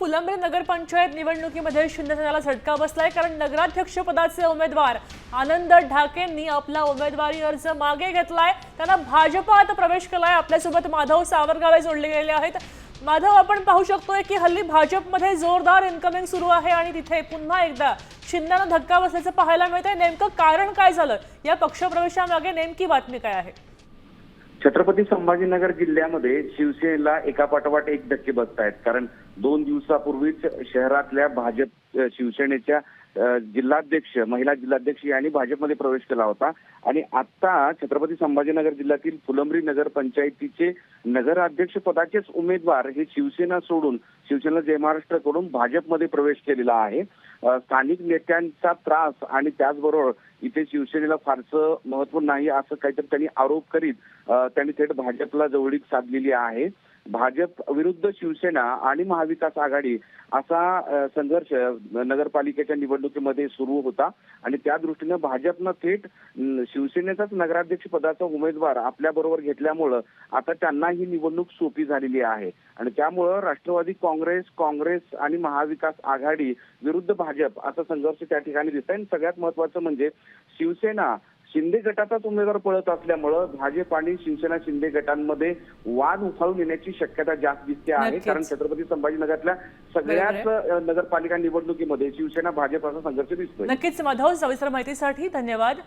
फुलंब्री नगरपंचायत निवडणुकीमध्ये शिंदेसेनेला झटका बसलाय, कारण नगराध्यक्ष पदाचे उमेदवार आनंद ढाकेंनी आपला उमेदवारी अर्ज मागे घेतलाय। त्यांना भाजपात प्रवेश केलाय। आपल्यासोबत माधव सावरगावे जोडले गेले आहेत। माधव, आपण पाहू शकतोय की हल्ली भाजपमध्ये जोरदार इनकमिंग सुरू आहे आणि तिथे पुन्हा एकदा शिंदेना धक्का बसल्याचं पाहायला मिळतंय। नेमकं कारण काय झालं? या पक्षप्रवेशामागे नेमकी बातमी काय आहे? छत्रपती संभाजीनगर जिल्ह्यामध्ये शिवसेनेला एकापाठोपाठ एक धक्के बसत आहेत। कारण 2 दिवसापूर्वीच शहरातल्या भाजप शिवसेनेच्या जिल्हाध्यक्ष महिला जिल्हाध्यक्ष यांनी भाजपमध्ये प्रवेश केला होता आणि आता छत्रपती संभाजीनगर जिल्ह्यातील फुलंब्री नगर पंचायतीचे नगराध्यक्ष पदाचेच उमेदवार हे शिवसेना सोडून शिवसेना जय महाराष्ट्र कडून भाजपमध्ये प्रवेश केलेला आहे। स्थानिक नेत्यांचा त्रास आणि त्याचबरोबर इथे शिवसेनेला फारसं महत्व नाही असं काहीतरी त्यांनी आरोप करीत त्यांनी थेट भाजपला जवळीक साधलेली आहे। भाजप विरुद्ध शिवसेना आणि महाविकास आघाडी असा संघर्ष नगरपालिकेच्या निवडणुकीमध्ये सुरू होता आणि त्या दृष्टीने भाजपनं थेट शिवसेनेचाच नगराध्यक्ष पदाचा उमेदवार आपल्या बरोबर घेतल्यामुळं आता त्यांना ही निवडणूक सोपी झालेली आहे आणि त्यामुळं राष्ट्रवादी काँग्रेस आणि महाविकास आघाडी विरुद्ध भाजप असा संघर्ष त्या ठिकाणी दिसत आहे। सगळ्यात महत्त्वाचं म्हणजे शिवसेना शिंदे गटाचाच उमेदवार पळत असल्यामुळं भाजप आणि शिवसेना शिंदे गटांमध्ये वाद उफाळून येण्याची शक्यता जास्त दिसते आहे। कारण छत्रपती संभाजीनगरच्या सगळ्याच नगरपालिका निवडणुकीमध्ये शिवसेना भाजप असा संघर्ष दिसतोय। नक्कीच माधव, सविस्तर माहितीसाठी धन्यवाद।